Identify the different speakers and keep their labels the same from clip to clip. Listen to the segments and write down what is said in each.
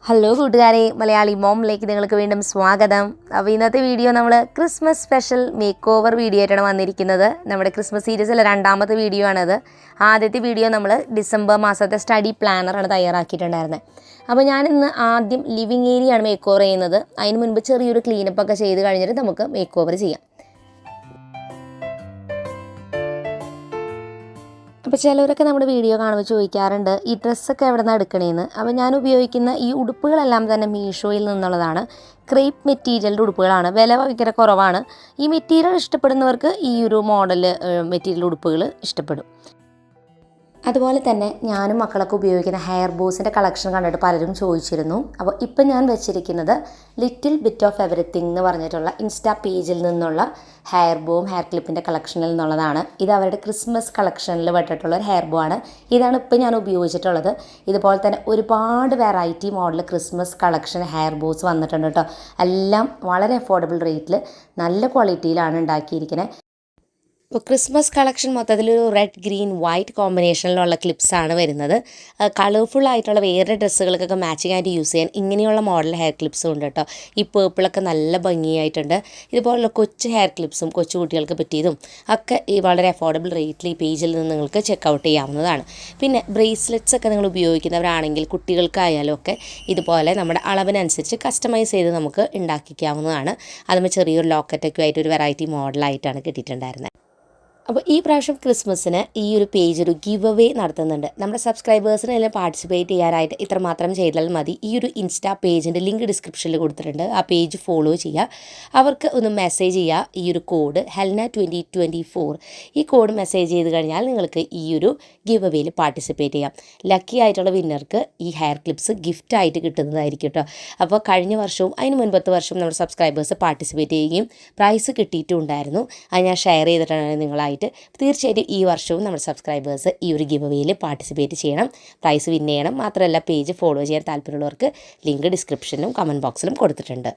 Speaker 1: Hello കൂട്ടുകാരെ, മലയാളി മോമിലേക്ക് നിങ്ങൾക്ക് വീണ്ടും സ്വാഗതം. അപ്പോൾ ഇന്നത്തെ വീഡിയോ നമ്മൾ Christmas special make over video ആയിട്ടാണ് വന്നിരിക്കുന്നത്. നമ്മുടെ ക്രിസ്മസ് സീരീസിലെ രണ്ടാമത്തെ വീഡിയോ ആണത്. ആദ്യത്തെ വീഡിയോ നമ്മൾ ഡിസംബർ മാസത്തെ സ്റ്റഡി പ്ലാനറാണ് തയ്യാറാക്കിയിട്ടുണ്ടായിരുന്നത്. അപ്പോൾ ഞാനിന്ന് ആദ്യം ലിവിങ് ഏരിയയാണ് മേക്ക് ഓവർ ചെയ്യുന്നത്. അതിന് മുൻപ് ചെറിയൊരു ക്ലീനപ്പ് ഒക്കെ ചെയ്ത് കഴിഞ്ഞിട്ട് നമുക്ക് മേക്ക് ഓവർ ചെയ്യാം. അപ്പോൾ ചിലവരൊക്കെ നമ്മുടെ വീഡിയോ കാണുമ്പോൾ ചോദിക്കാറുണ്ട് ഈ ഡ്രസ്സൊക്കെ എവിടെ നിന്നാണ് എടുക്കണേന്ന്. അപ്പോൾ ഞാൻ ഉപയോഗിക്കുന്ന ഈ ഉടുപ്പുകളെല്ലാം തന്നെ മീഷോയിൽ നിന്നുള്ളതാണ്. ക്രേപ്പ് മെറ്റീരിയലിൻ്റെ ഉടുപ്പുകളാണ്. വില ഭയങ്കര കുറവാണ്. ഈ മെറ്റീരിയൽ ഇഷ്ടപ്പെടുന്നവർക്ക് ഈ ഒരു മോഡൽ മെറ്റീരിയൽ ഉടുപ്പുകൾ ഇഷ്ടപ്പെടും. അതുപോലെ തന്നെ ഞാനും മക്കളൊക്കെ ഉപയോഗിക്കുന്ന ഹെയർ ബോസിൻ്റെ കളക്ഷൻ കണ്ടിട്ട് പലരും ചോദിച്ചിരുന്നു. അപ്പോൾ ഇപ്പം ഞാൻ വെച്ചിരിക്കുന്നത് ലിറ്റിൽ ബിറ്റ് ഓഫ് എവറിത്തിങ് എന്ന് പറഞ്ഞിട്ടുള്ള ഇൻസ്റ്റാ പേജിൽ നിന്നുള്ള ഹെയർ ബോം ഹെയർ ക്ലിപ്പിൻ്റെ കളക്ഷനിൽ നിന്നുള്ളതാണ്. ഇത് അവരുടെ ക്രിസ്മസ് കളക്ഷനിൽ പെട്ടിട്ടുള്ള ഒരു ഹെയർ ബോ ആണ്. ഇതാണ് ഇപ്പം ഞാൻ ഉപയോഗിച്ചിട്ടുള്ളത്. ഇതുപോലെ തന്നെ ഒരുപാട് variety model Christmas collection hair boss വന്നിട്ടുണ്ട് കേട്ടോ. എല്ലാം വളരെ അഫോർഡബിൾ റേറ്റിൽ നല്ല ക്വാളിറ്റിയിലാണ് ഉണ്ടാക്കിയിരിക്കുന്നത്. ഇപ്പോൾ ക്രിസ്മസ് കളക്ഷൻ മൊത്തത്തിലൊരു റെഡ് ഗ്രീൻ വൈറ്റ് കോമ്പിനേഷനിലുള്ള ക്ലിപ്സാണ് വരുന്നത്. കളർഫുള്ളായിട്ടുള്ള വേറെ ഡ്രസ്സുകൾക്കൊക്കെ മാച്ചിങ് ആയിട്ട് യൂസ് ചെയ്യാൻ ഇങ്ങനെയുള്ള മോഡൽ ഹെയർ ക്ലിപ്സും ഉണ്ട് കേട്ടോ. ഈ പേർപ്പിളൊക്കെ നല്ല ഭംഗിയായിട്ടുണ്ട്. ഇതുപോലുള്ള കൊച്ചു ഹെയർ ക്ലിപ്സും കൊച്ചു കുട്ടികൾക്ക് പറ്റിയതും ഒക്കെ ഈ വളരെ അഫോർഡബിൾ റേറ്റിൽ ഈ പേജിൽ നിന്ന് നിങ്ങൾക്ക് ചെക്കൗട്ട് ചെയ്യാവുന്നതാണ്. പിന്നെ ബ്രേസ്ലെറ്റ്സ് ഒക്കെ നിങ്ങൾ ഉപയോഗിക്കുന്നവരാണെങ്കിൽ കുട്ടികൾക്കായാലും ഒക്കെ ഇതുപോലെ നമ്മുടെ അളവിനനുസരിച്ച് കസ്റ്റമൈസ് ചെയ്ത് നമുക്ക് ഉണ്ടാക്കിക്കാവുന്നതാണ്. അതുമ്പോൾ ചെറിയൊരു ലോക്കറ്റൊക്കെ ആയിട്ട് ഒരു വെറൈറ്റി മോഡലായിട്ടാണ് കിട്ടിയിട്ടുണ്ടായിരുന്നത്. അപ്പോൾ ഈ പ്രാവശ്യം ക്രിസ്മസിന് ഈ ഒരു പേജ് ഒരു ഗിവ് അവേ നടത്തുന്നുണ്ട്. നമ്മുടെ സബ്സ്ക്രൈബേഴ്സിന് എല്ലാം പാർട്ടിസിപ്പേറ്റ് ചെയ്യാനായിട്ട് ഇത്രമാത്രം ചെയ്താൽ മതി. ഈ ഒരു ഇൻസ്റ്റാ പേജിൻ്റെ ലിങ്ക് ഡിസ്ക്രിപ്ഷനിൽ കൊടുത്തിട്ടുണ്ട്. ആ പേജ് ഫോളോ ചെയ്യുക. അവർക്ക് ഒന്ന് മെസ്സേജ് ചെയ്യുക ഈ ഒരു കോഡ് ഹെൽന 2024. ഈ കോഡ് മെസ്സേജ് ചെയ്ത് കഴിഞ്ഞാൽ നിങ്ങൾക്ക് ഈ ഒരു ഗിവ് അവേയിൽ പാർട്ടിസിപ്പേറ്റ് ചെയ്യാം. ലക്കി ആയിട്ടുള്ള വിന്നർക്ക് ഈ ഹെയർ ക്ലിപ്സ് ഗിഫ്റ്റായിട്ട് കിട്ടുന്നതായിരിക്കും കേട്ടോ. അപ്പോൾ കഴിഞ്ഞ വർഷവും അതിന് മുൻപത്തെ വർഷവും നമ്മുടെ സബ്സ്ക്രൈബേഴ്സ് പാർട്ടിസിപ്പേറ്റ് ചെയ്യുകയും പ്രൈസ് കിട്ടിയിട്ടുണ്ടായിരുന്നു. അത് ഞാൻ ഷെയർ ചെയ്തിട്ടാണ് നിങ്ങളായിട്ട്. തീർച്ചയായിട്ടും ഈ വർഷവും നമ്മുടെ സബ്സ്ക്രൈബേഴ്സ് ഈ ഒരു ഗിവ് അവേയിൽ പാർട്ടിസിപ്പേറ്റ് ചെയ്യണം, പ്രൈസ് വിൻ ചെയ്യണം. മാത്രമല്ല പേജ് ഫോളോ ചെയ്യാൻ താല്പര്യമുള്ളവർക്ക് ലിങ്ക് ഡിസ്ക്രിപ്ഷനിലും കമൻറ്റ് ബോക്സിലും കൊടുത്തിട്ടുണ്ട്.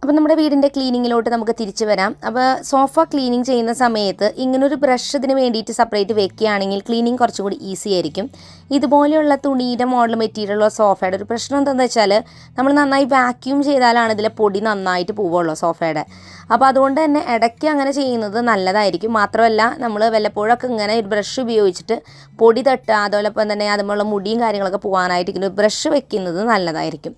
Speaker 1: അപ്പോൾ നമ്മുടെ വീടിൻ്റെ ക്ലീനിങ്ങിലോട്ട് നമുക്ക് തിരിച്ചു വരാം. അപ്പോൾ സോഫ ക്ലീനിങ് ചെയ്യുന്ന സമയത്ത് ഇങ്ങനൊരു ബ്രഷ് ഇതിന് വേണ്ടിയിട്ട് സെപ്പറേറ്റ് വെക്കുകയാണെങ്കിൽ ക്ലീനിങ് കുറച്ചുകൂടി ഈസി ആയിരിക്കും. ഇതുപോലെയുള്ള തുണിയുടെ മോഡൽ മെറ്റീരിയലുള്ള സോഫയുടെ ഒരു പ്രശ്നം എന്താണെന്ന് വെച്ചാൽ നമ്മൾ നന്നായി വാക്യൂം ചെയ്താലാണ് ഇതിലെ പൊടി നന്നായിട്ട് പോവുള്ളൂ സോഫയുടെ. അപ്പോൾ അതുകൊണ്ട് തന്നെ ഇടയ്ക്ക് അങ്ങനെ ചെയ്യുന്നത് നല്ലതായിരിക്കും. മാത്രമല്ല നമ്മൾ വല്ലപ്പോഴൊക്കെ ഇങ്ങനെ ഒരു ബ്രഷ് ഉപയോഗിച്ചിട്ട് പൊടി തട്ടുക, അതോടൊപ്പം തന്നെ അതുപോലുള്ള മുടിയും കാര്യങ്ങളൊക്കെ പോകാനായിട്ട് ഇങ്ങനെ ബ്രഷ് വെക്കുന്നത് നല്ലതായിരിക്കും.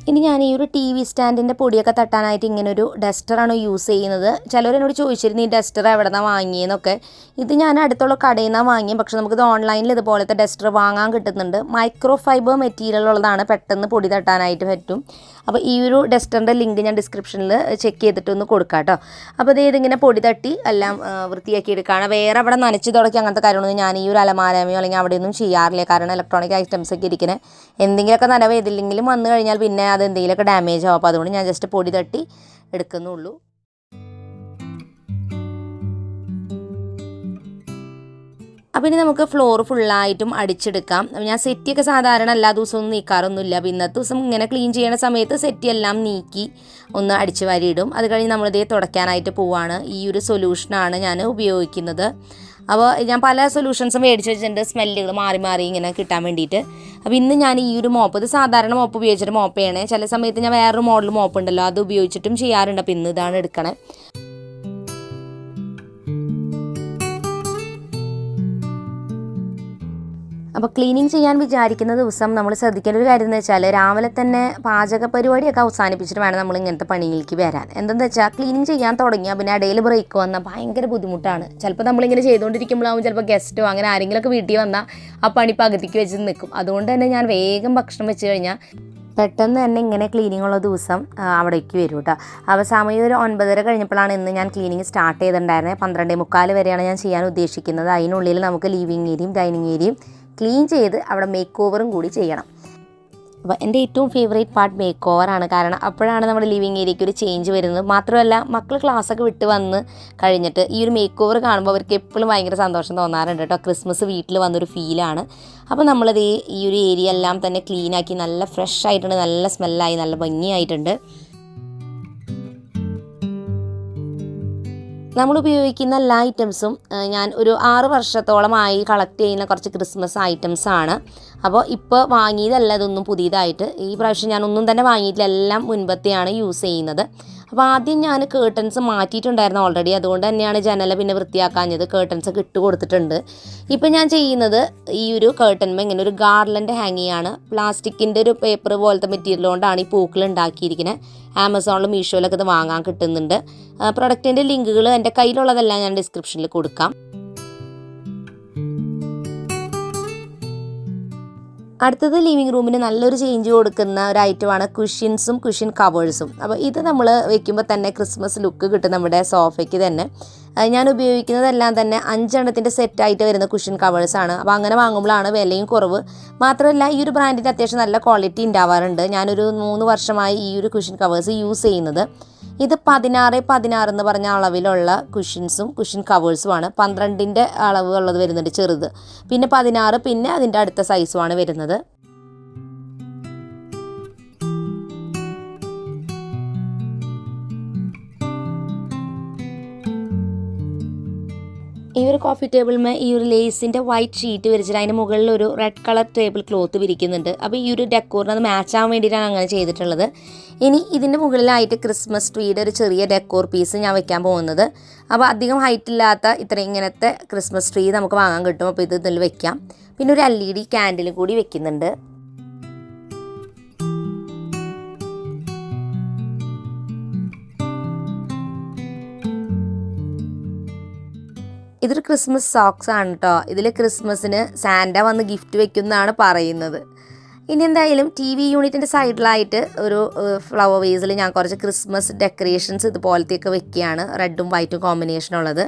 Speaker 1: ഇനി ഞാൻ ഈ ഒരു TV സ്റ്റാൻഡിൻ്റെ പൊടിയൊക്കെ തട്ടാനായിട്ട് ഇങ്ങനൊരു ഡസ്റ്ററാണ് യൂസ് ചെയ്യുന്നത്. ചിലവരെന്നോട് ചോദിച്ചിരുന്നു ഈ ഡസ്റ്റർ എവിടെ നിന്നാണ് വാങ്ങിയെന്നൊക്കെ. ഇത് ഞാൻ അടുത്തുള്ള കടയിൽ നിന്നാണ് വാങ്ങിയത്. പക്ഷേ നമുക്കിത് ഓൺലൈനിൽ ഇതുപോലത്തെ ഡസ്റ്റർ വാങ്ങാൻ കിട്ടുന്നുണ്ട്. മൈക്രോ ഫൈബർ മെറ്റീരിയൽ ഉള്ളതാണ്, പെട്ടെന്ന് പൊടി തട്ടാനായിട്ട് പറ്റും. അപ്പോൾ ഈ ഒരു ഡസ്റ്ററിൻ്റെ ലിങ്ക് ഞാൻ ഡിസ്ക്രിപ്ഷനിൽ ചെക്ക് ചെയ്തിട്ടൊന്ന് കൊടുക്കാം കേട്ടോ. അപ്പോൾ ഇതിങ്ങനെ പൊടി തട്ടി എല്ലാം വൃത്തിയാക്കി എടുക്കുകയാണ്. വേറെ അവിടെ നനച്ച് തുടക്കി അങ്ങനത്തെ കാര്യങ്ങളൊന്നും ഞാൻ ഈ ഒരു അലമാരമയോ അല്ലെങ്കിൽ അവിടെയൊന്നും ചെയ്യാറില്ല. കാരണം ഇലക്ട്രോണിക് ഐറ്റംസ് ഒക്കെ ഇരിക്കുന്നത് എന്തെങ്കിലുമൊക്കെ നനവ് ഏതില്ലെങ്കിലും വന്നു കഴിഞ്ഞാൽ പിന്നെ അത് എന്തെങ്കിലുമൊക്കെ ഡാമേജ് ആവും. അപ്പോൾ അതുകൊണ്ട് ഞാൻ ജസ്റ്റ് പൊടി തട്ടി എടുക്കുന്നുള്ളൂ. അപ്പോൾ ഇനി നമുക്ക് ഫ്ലോർ ഫുള്ളായിട്ടും അടിച്ചെടുക്കാം. ഞാൻ സെറ്റിയൊക്കെ സാധാരണ എല്ലാ ദിവസവും നീക്കാറൊന്നുമില്ല. അപ്പോൾ ഇന്നത്തെ ദിവസം ഇങ്ങനെ ക്ലീൻ ചെയ്യുന്ന സമയത്ത് സെറ്റി എല്ലാം നീക്കി ഒന്ന് അടിച്ച് വാരിയിടും. അത് കഴിഞ്ഞ് നമ്മളിതേ തുടയ്ക്കാനായിട്ട് പോവാണ്. ഈ ഒരു സൊല്യൂഷനാണ് ഞാൻ ഉപയോഗിക്കുന്നത്. അപ്പോൾ ഞാൻ പല സൊല്യൂഷൻസും മേടിച്ച് വെച്ചിട്ടുണ്ട്, സ്മെല്ലുകൾ മാറി മാറി ഇങ്ങനെ കിട്ടാൻ വേണ്ടിയിട്ട്. അപ്പോൾ ഇന്ന് ഞാൻ ഈ ഒരു മോപ്പ്, ഇത് സാധാരണ മോപ്പ് ഉപയോഗിച്ചിട്ട് മോപ്പ് ചെയ്യണേ. ചില സമയത്ത് ഞാൻ വേറൊരു മോഡൽ മോപ്പ് ഉണ്ടല്ലോ അത് ഉപയോഗിച്ചിട്ടും ചെയ്യാറുണ്ട്. അപ്പോൾ ഇന്ന് ഇതാണ് എടുക്കണേ. അപ്പോൾ ക്ലീനിങ് ചെയ്യാൻ വിചാരിക്കുന്ന ദിവസം നമ്മൾ ശ്രദ്ധിക്കേണ്ട ഒരു കാര്യം എന്ന് വെച്ചാൽ രാവിലെ തന്നെ പാചക പരിപാടിയൊക്കെ അവസാനിപ്പിച്ചിട്ട് വേണം നമ്മൾ ഇങ്ങനത്തെ പണിയിലേക്ക് വരാൻ. എന്താണെന്ന് വെച്ചാൽ ക്ലീനിങ് ചെയ്യാൻ തുടങ്ങിയാൽ പിന്നെ ഇടയിൽ ബ്രേക്ക് വന്നാൽ ഭയങ്കര ബുദ്ധിമുട്ടാണ്. ചിലപ്പോൾ നമ്മളിങ്ങനെ ചെയ്തുകൊണ്ടിരിക്കുമ്പോഴാവും ചിലപ്പോൾ ഗസ്റ്റോ അങ്ങനെ ആരെങ്കിലുമൊക്കെ വീട്ടിൽ വന്നാൽ ആ പണി പകുതിക്ക് വെച്ച് നിൽക്കും. അതുകൊണ്ട് തന്നെ ഞാൻ വേഗം ഭക്ഷണം വെച്ച് കഴിഞ്ഞാൽ പെട്ടെന്ന് തന്നെ ഇങ്ങനെ ക്ലീനിങ് ഉള്ള ദിവസം അവിടേക്ക് വരും കേട്ടോ. അപ്പോൾ സമയം ഒരു 9:30 കഴിഞ്ഞപ്പോഴാണ് ഇന്ന് ഞാൻ ക്ലീനിങ് സ്റ്റാർട്ട് ചെയ്തിട്ടുണ്ടായിരുന്നത്. 12:45 വരെയാണ് ഞാൻ ചെയ്യാൻ ഉദ്ദേശിക്കുന്നത്. അതിനുള്ളിൽ നമുക്ക് ലിവിങ് ഏരിയയും ഡൈനിങ് ഏരിയയും ക്ലീൻ ചെയ്ത് അവിടെ മേക്ക് ഓവറും കൂടി ചെയ്യണം. അപ്പോൾ എൻ്റെ ഏറ്റവും ഫേവറേറ്റ് പാർട്ട് മേക്ക് ഓവറാണ്. കാരണം അപ്പോഴാണ് നമ്മുടെ ലിവിങ് ഏരിയയ്ക്ക് ഒരു ചേഞ്ച് വരുന്നത്. മാത്രമല്ല മക്കൾ ക്ലാസ്സൊക്കെ വിട്ട് വന്ന് കഴിഞ്ഞിട്ട് ഈ ഒരു മേക്ക് ഓവർ കാണുമ്പോൾ അവർക്ക് എപ്പോഴും ഭയങ്കര സന്തോഷം തോന്നാറുണ്ട് കേട്ടോ. ക്രിസ്മസ് വീട്ടിൽ വന്നൊരു ഫീലാണ്. അപ്പോൾ നമ്മളത് ഈ ഒരു ഏരിയ എല്ലാം തന്നെ ക്ലീനാക്കി നല്ല ഫ്രഷ് ആയിട്ടുണ്ട്, നല്ല സ്മെല്ലായി, നല്ല ഭംഗിയായിട്ടുണ്ട്. നമ്മൾ ഉപയോഗിക്കുന്ന എല്ലാ ഐറ്റംസും ഞാൻ ഒരു 6 വർഷത്തോളമായി കളക്ട് ചെയ്യുന്ന കുറച്ച് ക്രിസ്മസ് ഐറ്റംസാണ്. അപ്പോൾ ഇപ്പോൾ വാങ്ങിയതല്ല ഇതൊന്നും പുതിയതായിട്ട്. ഈ പ്രാവശ്യം ഞാനൊന്നും തന്നെ വാങ്ങിയിട്ടില്ല, എല്ലാം മുൻപത്തെയാണ് യൂസ് ചെയ്യുന്നത്. അപ്പോൾ ആദ്യം ഞാൻ കേർട്ടൻസ് മാറ്റിയിട്ടുണ്ടായിരുന്നു ഓൾറെഡി, അതുകൊണ്ട് തന്നെയാണ് ജനല പിന്നെ വൃത്തിയാക്കാഞ്ഞത്. കേർട്ടൻസൊക്കെ ഇട്ട് കൊടുത്തിട്ടുണ്ട്. ഇപ്പം ഞാൻ ചെയ്യുന്നത് ഈ ഒരു കേർട്ടൻമേ ഇങ്ങനെ ഒരു ഗാർലൻഡ് ഹാങ് ചെയ്യാണ്. പ്ലാസ്റ്റിക്കിൻ്റെ ഒരു പേപ്പർ പോലത്തെ മെറ്റീരിയൽ കൊണ്ടാണ് ഈ പൂക്കൾ ഉണ്ടാക്കിയിരിക്കുന്നത്. ആമസോണിലും മീഷോയിലൊക്കെ ഇത് വാങ്ങാൻ കിട്ടുന്നുണ്ട്. പ്രൊഡക്റ്റിൻ്റെ ലിങ്കുകൾ എൻ്റെ കയ്യിലുള്ളതെല്ലാം ഞാൻ ഡിസ്ക്രിപ്ഷനിൽ കൊടുക്കാം. അടുത്തത് ലിവിങ് റൂമിന് നല്ലൊരു ചേഞ്ച് കൊടുക്കുന്ന ഒരു ഐറ്റമാണ് കുഷ്യൻസും കുഷ്യൻ കവേഴ്സും. അപ്പോൾ ഇത് നമ്മൾ വെക്കുമ്പോൾ തന്നെ ക്രിസ്മസ് ലുക്ക് കിട്ടും നമ്മുടെ സോഫയ്ക്ക് തന്നെ. ഞാൻ ഉപയോഗിക്കുന്നതെല്ലാം തന്നെ 5 എണ്ണത്തിൻ്റെ സെറ്റായിട്ട് വരുന്ന കുഷ്യൻ കവേഴ്സാണ്. അപ്പോൾ അങ്ങനെ വാങ്ങുമ്പോഴാണ് വിലയും കുറവ്. മാത്രമല്ല ഈ ഒരു ബ്രാൻഡിൻ്റെ അത്യാവശ്യം നല്ല ക്വാളിറ്റി ഉണ്ടാവാറുണ്ട്. ഞാനൊരു 3 വർഷമായി ഈ ഒരു കുഷ്യൻ കവേഴ്സ് യൂസ് ചെയ്യുന്നത്. ഇത് 16x16 എന്ന് പറഞ്ഞ അളവിലുള്ള കുഷ്യൻസും കുഷ്യൻ കവേഴ്സുമാണ്. 12ൻ്റെ അളവ് ഉള്ളത് വരുന്നുണ്ട് ചെറുത്, പിന്നെ 16, പിന്നെ അതിൻ്റെ അടുത്ത സൈസുമാണ് വരുന്നത്. ഈ ഒരു കോഫി ടേബിളിൽ ഈ ഒരു ലേസിൻ്റെ വൈറ്റ് ഷീറ്റ് വിരിച്ചിട്ട് അതിൻ്റെ മുകളിൽ ഒരു റെഡ് കളർ ടേബിൾ ക്ലോത്ത് വിരിക്കുന്നുണ്ട്. അപ്പോൾ ഈ ഒരു ഡെക്കോറിന് അത് മാച്ച് ആവാൻ വേണ്ടിയിട്ടാണ് അങ്ങനെ ചെയ്തിട്ടുള്ളത്. ഇനി ഇതിൻ്റെ മുകളിലായിട്ട് ക്രിസ്മസ് ട്രീയുടെ ഒരു ചെറിയ ഡെക്കോർ പീസ് ഞാൻ വെക്കാൻ പോകുന്നത്. അപ്പോൾ അധികം ഹൈറ്റ് ഇല്ലാത്ത ഇങ്ങനത്തെ ക്രിസ്മസ് ട്രീ നമുക്ക് വാങ്ങാൻ കിട്ടും. അപ്പോൾ ഇത് ഇതിൽ വെക്കാം. പിന്നെ ഒരു LED ക്യാൻഡിൽ കൂടി വെക്കുന്നുണ്ട്. ഇതൊരു ക്രിസ്മസ് സോക്സ് ആണ് കേട്ടോ. ഇതിൽ ക്രിസ്മസിന് സാന്റ വന്ന് ഗിഫ്റ്റ് വെക്കുന്നതാണ് പറയുന്നത്. ഇനി എന്തായാലും TV യൂണിറ്റിൻ്റെ സൈഡിലായിട്ട് ഒരു ഫ്ലവർ വേസിൽ ഞാൻ കുറച്ച് ക്രിസ്മസ് ഡെക്കറേഷൻസ് ഇതുപോലത്തെയൊക്കെ വെക്കുകയാണ്. റെഡും വൈറ്റും കോമ്പിനേഷനുള്ളത്.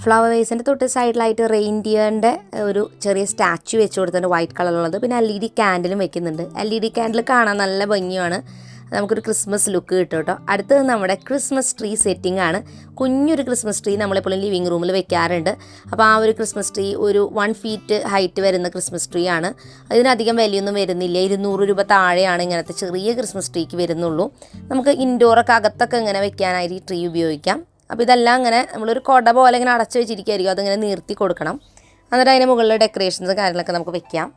Speaker 1: ഫ്ലവർ വേസിൻ്റെ തൊട്ട് സൈഡിലായിട്ട് റെയിൻഡിയറിൻ്റെ ഒരു ചെറിയ സ്റ്റാച്ചു വെച്ച് കൊടുത്തിട്ടുണ്ട്, വൈറ്റ് കളറുള്ളത്. പിന്നെ LED ക്യാൻഡിലും വെക്കുന്നുണ്ട്. LED ക്യാൻഡിൽ കാണാൻ നല്ല ഭംഗിയാണ്. നമുക്കൊരു ക്രിസ്മസ് ലുക്ക് കിട്ടും കേട്ടോ. അടുത്തത് നമ്മുടെ ക്രിസ്മസ് ട്രീ സെറ്റിംഗ് ആണ്. കുഞ്ഞൊരു ക്രിസ്മസ് ട്രീ നമ്മളെപ്പോഴും ലിവിങ് റൂമിൽ വെക്കാറുണ്ട്. അപ്പോൾ ആ ഒരു ക്രിസ്മസ് ട്രീ ഒരു 1 ഫീറ്റ് ഹൈറ്റ് വരുന്ന ക്രിസ്മസ് ട്രീ ആണ്. അതിനധികം വിലയൊന്നും വരുന്നില്ല. 200 രൂപ താഴെയാണ് ഇങ്ങനത്തെ ചെറിയ ക്രിസ്മസ് ട്രീക്ക് വരുന്നുള്ളൂ. നമുക്ക് ഇൻഡോറൊക്കെ അകത്തൊക്കെ ഇങ്ങനെ വെക്കാനായിട്ട് ഈ ട്രീ ഉപയോഗിക്കാം. അപ്പോൾ ഇതെല്ലാം ഇങ്ങനെ നമ്മളൊരു കൊട പോലെ ഇങ്ങനെ അടച്ചു വെച്ചിരിക്കുമായിരിക്കും, അതിങ്ങനെ നീർത്തി കൊടുക്കണം. എന്നിട്ട് അതിന് മുകളിൽ ഡെക്കറേഷൻസ് കാര്യങ്ങളൊക്കെ നമുക്ക് വെക്കാം.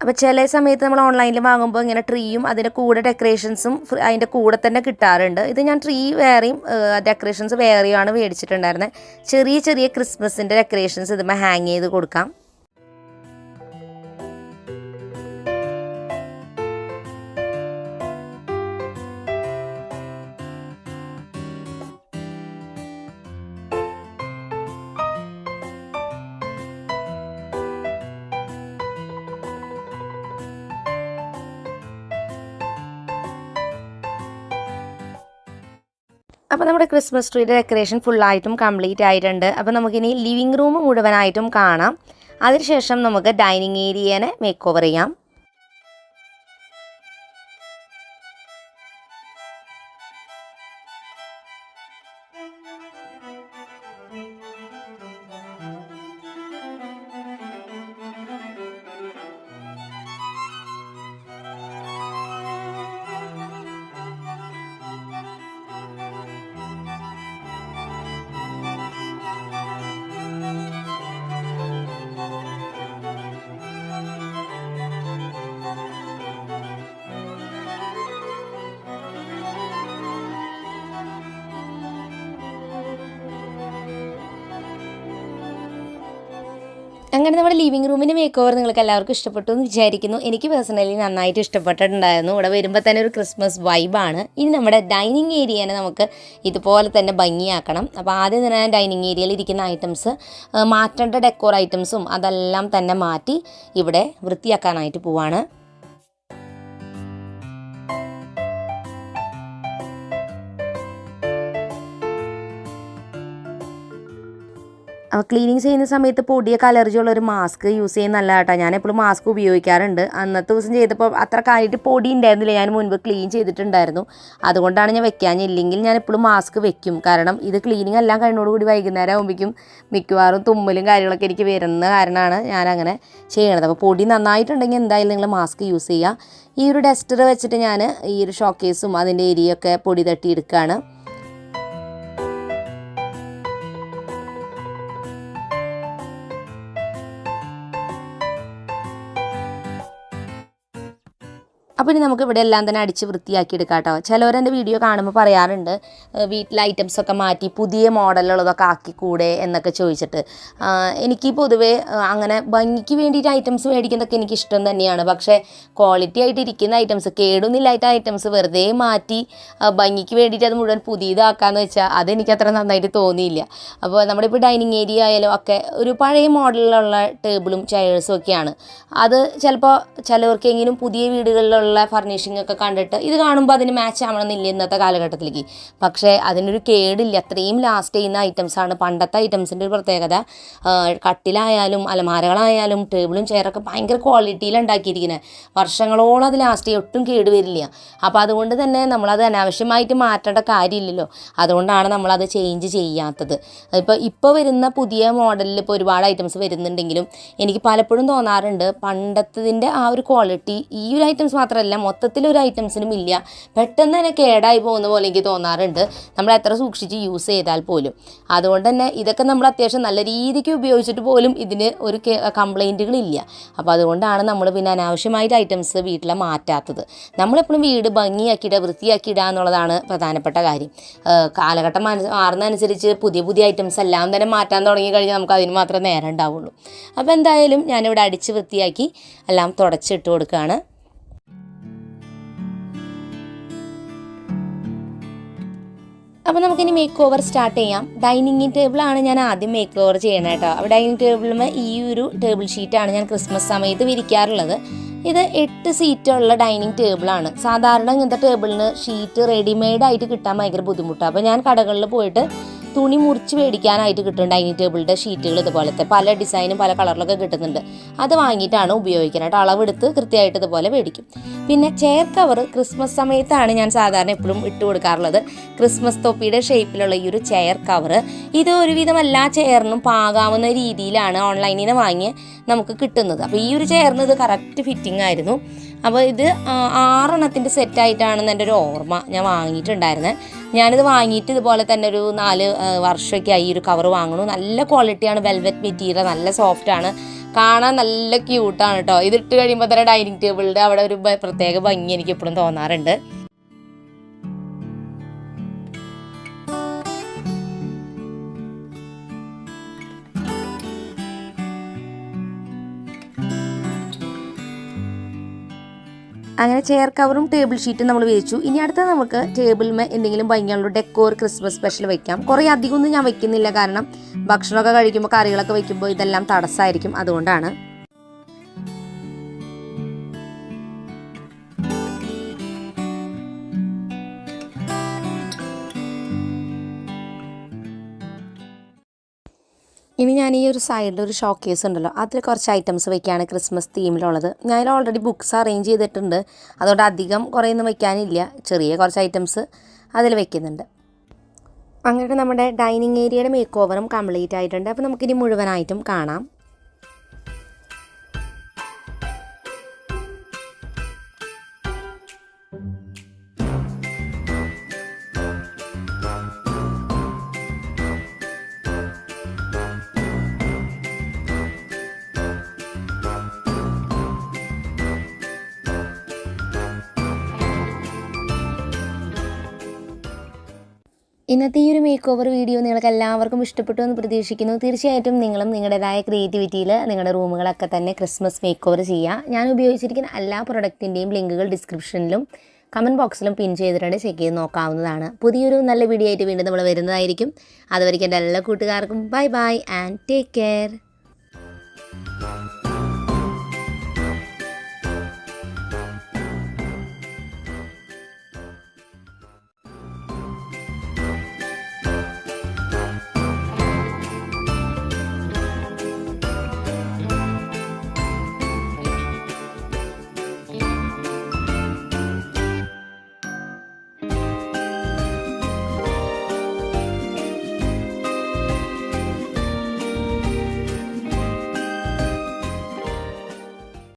Speaker 1: അപ്പോൾ ചില സമയത്ത് നമ്മൾ ഓൺലൈനിൽ വാങ്ങുമ്പോൾ ഇങ്ങനെ ട്രീയും അതിൻ്റെ കൂടെ ഡെക്കറേഷൻസും അതിൻ്റെ കൂടെ തന്നെ കിട്ടാറുണ്ട്. ഇത് ഞാൻ ട്രീ വേറെയും ഡെക്കറേഷൻസ് വേറെയാണ് മേടിച്ചിട്ടുണ്ടായിരുന്നത്. ചെറിയ ചെറിയ ക്രിസ്മസിൻ്റെ ഡെക്കറേഷൻസ് ഇതുമ്പോൾ ഹാങ് ചെയ്ത് കൊടുക്കാം. അപ്പോൾ നമ്മുടെ ക്രിസ്മസ് ട്രീയുടെ ഡെക്കറേഷൻ ഫുള്ളായിട്ടും കംപ്ലീറ്റ് ആയിട്ടുണ്ട്. അപ്പോൾ നമുക്കിനി ലിവിങ് റൂം മുഴുവനായിട്ടും കാണാം. അതിനുശേഷം നമുക്ക് ഡൈനിങ് ഏരിയനെ മേക്ക് ഓവർ ചെയ്യാം. അങ്ങനെ നമ്മുടെ ലിവിങ് റൂമിൻ്റെ മേക്ക് ഓവർ നിങ്ങൾക്ക് എല്ലാവർക്കും ഇഷ്ടപ്പെട്ടു എന്ന് വിചാരിക്കുന്നു. എനിക്ക് പേഴ്സണലി നന്നായിട്ട് ഇഷ്ടപ്പെട്ടിട്ടുണ്ടായിരുന്നു. ഇവിടെ വരുമ്പോൾ തന്നെ ഒരു ക്രിസ്മസ് വൈബാണ്. ഇനി നമ്മുടെ ഡൈനിങ് ഏരിയനെ നമുക്ക് ഇതുപോലെ തന്നെ ഭംഗിയാക്കണം. അപ്പോൾ ആദ്യം തന്നെ ഡൈനിങ് ഏരിയയിൽ ഇരിക്കുന്ന ഐറ്റംസ് മാറ്റേണ്ട ഡെക്കോർ ഐറ്റംസും അതെല്ലാം തന്നെ മാറ്റി ഇവിടെ വൃത്തിയാക്കാനായിട്ട് പോവാണ്. ക്ലീനിങ് ചെയ്യുന്ന സമയത്ത് പൊടിയൊക്കെ അലർജി ഉള്ളൊരു മാസ്ക് യൂസ് ചെയ്യുന്ന നല്ല കേട്ടോ. ഞാൻ എപ്പോഴും മാസ്ക് ഉപയോഗിക്കാറുണ്ട്. അന്നത്തെ ദിവസം ചെയ്തപ്പോൾ അത്ര കാര്യമായിട്ട് പൊടി ഉണ്ടായിരുന്നില്ല. ഞാൻ മുൻപ് ക്ലീൻ ചെയ്തിട്ടുണ്ടായിരുന്നു. അതുകൊണ്ടാണ് ഞാൻ വെക്കാനില്ലെങ്കിൽ ഞാൻ എപ്പോഴും മാസ്ക് വെക്കും. കാരണം ഇത് ക്ലീനിങ് എല്ലാം കഴിഞ്ഞോടുകൂടി വൈകുന്നേരം ആകുമ്പോഴേക്കും മിക്കവാറും തുമ്മലും കാര്യങ്ങളൊക്കെ എനിക്ക് വരുന്ന കാരണമാണ് ഞാനങ്ങനെ ചെയ്യണത്. അപ്പോൾ പൊടി നന്നായിട്ടുണ്ടെങ്കിൽ എന്തായാലും നിങ്ങൾ മാസ്ക് യൂസ് ചെയ്യുക. ഈ ഒരു ഡസ്റ്റർ വെച്ചിട്ട് ഞാൻ ഈ ഒരു ഷോക്കേസും അതിൻ്റെ ഏരിയയൊക്കെ പൊടി തട്ടി എടുക്കുകയാണ്. അപ്പോൾ ഇനി നമുക്ക് ഇവിടെ എല്ലാം തന്നെ അടിച്ച് വൃത്തിയാക്കി എടുക്കാം കേട്ടോ. ചിലവരെൻ്റെ വീഡിയോ കാണുമ്പോൾ പറയാറുണ്ട് വീട്ടിലെ ഐറ്റംസൊക്കെ മാറ്റി പുതിയ മോഡലുള്ളതൊക്കെ ആക്കിക്കൂടെ എന്നൊക്കെ ചോദിച്ചിട്ട്. എനിക്ക് പൊതുവേ അങ്ങനെ ഭംഗിക്ക് വേണ്ടിയിട്ട് ഐറ്റംസ് മേടിക്കുന്നതൊക്കെ എനിക്ക് ഇഷ്ടം തന്നെയാണ്. പക്ഷേ ക്വാളിറ്റി ആയിട്ട് ഇരിക്കുന്ന ഐറ്റംസ്, കേടൊന്നുമില്ലാത്ത ഐറ്റംസ് വെറുതെ മാറ്റി ഭംഗിക്ക് വേണ്ടിയിട്ട് അത് മുഴുവൻ പുതിയതാക്കാമെന്ന് വെച്ചാൽ അതെനിക്ക് അത്ര നന്നായിട്ട് തോന്നിയില്ല. അപ്പോൾ നമ്മുടെ ഇപ്പോൾ ഡൈനിങ് ഏരിയ ആയാലും ഒക്കെ ഒരു പഴയ മോഡലിലുള്ള ടേബിളും ചെയേഴ്സും ഒക്കെയാണ്. അത് ചിലപ്പോൾ ചിലവർക്കെങ്കിലും പുതിയ വീടുകളിലുള്ള ഫർണിഷിംഗ് ഒക്കെ കണ്ടിട്ട് ഇത് കാണുമ്പോൾ അതിന് മാച്ച് ആവണമെന്നില്ല ഇന്നത്തെ കാലഘട്ടത്തിലേക്ക്. പക്ഷേ അതിനൊരു കേടില്ല. അത്രയും ലാസ്റ്റ് ചെയ്യുന്ന ഐറ്റംസാണ് പണ്ടത്തെ ഐറ്റംസിൻ്റെ ഒരു പ്രത്യേകത. കട്ടിലായാലും അലമാരകളായാലും ടേബിളും ചെയറൊക്കെ ഭയങ്കര ക്വാളിറ്റിയിൽ ഉണ്ടാക്കിയിരിക്കുന്നത്. വർഷങ്ങളോളം അത് ലാസ്റ്റ് ചെയ്യും, ഒട്ടും കേട് വരില്ല. അപ്പോൾ അതുകൊണ്ട് തന്നെ നമ്മളത് അനാവശ്യമായിട്ട് മാറ്റേണ്ട കാര്യമില്ലല്ലോ. അതുകൊണ്ടാണ് നമ്മളത് ചേഞ്ച് ചെയ്യാത്തത്. ഇപ്പോൾ വരുന്ന പുതിയ മോഡലിൽ ഇപ്പോൾ ഒരുപാട് ഐറ്റംസ് വരുന്നുണ്ടെങ്കിലും എനിക്ക് പലപ്പോഴും തോന്നാറുണ്ട് പണ്ടത്തതിൻ്റെ ആ ഒരു ക്വാളിറ്റി ഈ ഒരു ഐറ്റംസ് മാത്രമല്ല മൊത്തത്തിലൊരു ഐറ്റംസിനും ഇല്ല. പെട്ടെന്ന് തന്നെ കേടായി പോകുന്ന പോലെ എനിക്ക് തോന്നാറുണ്ട് നമ്മൾ എത്ര സൂക്ഷിച്ച് യൂസ് ചെയ്താൽ പോലും. അതുകൊണ്ട് തന്നെ ഇതൊക്കെ നമ്മൾ അത്യാവശ്യം നല്ല രീതിക്ക് ഉപയോഗിച്ചിട്ട് പോലും ഇതിന് ഒരു കംപ്ലൈൻറ്റുകളില്ല. അപ്പോൾ അതുകൊണ്ടാണ് നമ്മൾ പിന്നെ അനാവശ്യമായിട്ട് ഐറ്റംസ് വീട്ടിൽ മാറ്റാത്തത്. നമ്മളെപ്പോഴും വീട് ഭംഗിയാക്കിയിടുക, വൃത്തിയാക്കിയിടുക എന്നുള്ളതാണ് പ്രധാനപ്പെട്ട കാര്യം. കാലഘട്ടം മാറുന്നതനുസരിച്ച് പുതിയ പുതിയ ഐറ്റംസ് എല്ലാം തന്നെ മാറ്റാൻ തുടങ്ങി കഴിഞ്ഞാൽ നമുക്ക് അതിന് മാത്രമേ നേരം ഉണ്ടാവുള്ളൂ. അപ്പോൾ എന്തായാലും ഞാനിവിടെ അടിച്ച് വൃത്തിയാക്കി എല്ലാം തുടച്ചിട്ട് കൊടുക്കുകയാണ്. അപ്പോൾ നമുക്കിനി മേക്ക് ഓവർ സ്റ്റാർട്ട് ചെയ്യാം. ഡൈനിങ് ടേബിളാണ് ഞാൻ ആദ്യം മേക്ക് ഓവർ ചെയ്യണം കേട്ടോ. അപ്പോൾ ഡൈനിങ് ടേബിളിൽ ഈ ഒരു ടേബിൾ ഷീറ്റാണ് ഞാൻ ക്രിസ്മസ് സമയത്ത് വിരിക്കാറുള്ളത്. ഇത് 8 സീറ്റുള്ള ഡൈനിങ് ടേബിളാണ്. സാധാരണ ഇങ്ങനത്തെ ടേബിളിന് ഷീറ്റ് റെഡിമെയ്ഡായിട്ട് കിട്ടാൻ ഭയങ്കര ബുദ്ധിമുട്ടാണ്. അപ്പോൾ ഞാൻ കടകളിൽ പോയിട്ട് തുണി മുറിച്ച് മേടിക്കാനായിട്ട് കിട്ടും ഡൈനിങ് ടേബിളിൻ്റെ ഷീറ്റുകൾ. ഇതുപോലത്തെ പല ഡിസൈനും പല കളറിലൊക്കെ കിട്ടുന്നുണ്ട്. അത് വാങ്ങിയിട്ടാണ് ഉപയോഗിക്കുന്നത്. അളവെടുത്ത് കൃത്യമായിട്ട് ഇതുപോലെ മേടിക്കും. പിന്നെ ചെയർ കവർ ക്രിസ്മസ് സമയത്താണ് ഞാൻ സാധാരണ എപ്പോഴും ഇട്ട് കൊടുക്കാറുള്ളത്. ക്രിസ്മസ് തൊപ്പിയുടെ ഷേപ്പിലുള്ള ഈ ഒരു ചെയർ കവർ ഇത് ഒരുവിധം എല്ലാ ചെയറിനും പാകാവുന്ന രീതിയിലാണ് ഓൺലൈനിൽ നിന്ന് വാങ്ങി നമുക്ക് കിട്ടുന്നത്. അപ്പോൾ ഈ ഒരു ചെയറിന് ഇത് കറക്റ്റ് ഫിറ്റിംഗ് ആയിരുന്നു. അപ്പോൾ ഇത് 6 എണ്ണത്തിൻ്റെ സെറ്റായിട്ടാണെന്ന് എൻ്റെ ഒരു ഓർമ്മ ഞാൻ വാങ്ങിയിട്ടുണ്ടായിരുന്നത്. ഞാനിത് വാങ്ങിയിട്ട് ഇതുപോലെ തന്നെ ഒരു 4 വർഷമൊക്കെ ആയി ഈ ഒരു കവർ വാങ്ങണു. നല്ല ക്വാളിറ്റിയാണ്, വെൽവെറ്റ് മെറ്റീരിയൽ, നല്ല സോഫ്റ്റാണ്, കാണാൻ നല്ല ക്യൂട്ടാണ് കേട്ടോ. ഇതിട്ട് കഴിയുമ്പോൾ തന്നെ ഡൈനിങ് ടേബിളിൻ്റെ അവിടെ ഒരു പ്രത്യേക ഭംഗി എനിക്ക് എപ്പോഴും തോന്നാറുണ്ട്. അങ്ങനെ ചെയർ കവറും ടേബിൾ ഷീറ്റും നമ്മൾ വിരിച്ചു. ഇനി അടുത്ത നമുക്ക് ടേബിളിൽ എന്തെങ്കിലും ഭംഗിയുള്ള ഡെക്കോർ ക്രിസ്മസ് സ്പെഷ്യൽ വെക്കാം. കുറേ അധികമൊന്നും ഞാൻ വെക്കുന്നില്ല, കാരണം ഭക്ഷണമൊക്കെ കഴിക്കുമ്പോൾ കറികളൊക്കെ വെക്കുമ്പോൾ ഇതെല്ലാം തടസ്സമായിരിക്കും. അതുകൊണ്ടാണ്. ഇനി ഞാൻ ഈ ഒരു സൈഡിൽ ഒരു ഷോക്കേസ് ഉണ്ടല്ലോ, അതിൽ കുറച്ച് ഐറ്റംസ് വയ്ക്കുകയാണ് ക്രിസ്മസ് തീമിലുള്ളത്. ഞാൻ ഓൾറെഡി ബുക്സ് അറേഞ്ച് ചെയ്തിട്ടുണ്ട്. അതുകൊണ്ട് അധികം കുറേയൊന്നും വയ്ക്കാനില്ല. ചെറിയ കുറച്ച് ഐറ്റംസ് അതിൽ വയ്ക്കുന്നുണ്ട്. അങ്ങനെ നമ്മുടെ ഡൈനിങ് ഏരിയയുടെ മേക്ക് ഓവറും കംപ്ലീറ്റ് ആയിട്ടുണ്ട്. അപ്പോൾ നമുക്കിനി മുഴുവനായിട്ടും കാണാം. ഇന്നത്തെ ഈ ഒരു മേക്ക് ഓവർ വീഡിയോ നിങ്ങൾക്ക് എല്ലാവർക്കും ഇഷ്ടപ്പെട്ടു എന്ന് പ്രതീക്ഷിക്കുന്നു. തീർച്ചയായിട്ടും നിങ്ങളും നിങ്ങളുടേതായ ക്രിയേറ്റിവിറ്റിയിൽ നിങ്ങളുടെ റൂമുകളൊക്കെ തന്നെ ക്രിസ്മസ് മേക്ക് ഓവർ ചെയ്യുക. ഞാൻ ഉപയോഗിച്ചിരിക്കുന്ന എല്ലാ പ്രൊഡക്റ്റിൻ്റെയും ലിങ്കുകൾ ഡിസ്ക്രിപ്ഷനിലും കമൻറ്റ് ബോക്സിലും പിൻ ചെയ്തിട്ടുണ്ട്, ചെക്ക് ചെയ്ത് നോക്കാവുന്നതാണ്. പുതിയൊരു നല്ല വീഡിയോ ആയിട്ട് വീണ്ടും നമ്മൾ വരുന്നതായിരിക്കും. അതുവരെയ്ക്കും എൻ്റെ എല്ലാ കൂട്ടുകാർക്കും bye bye and take care.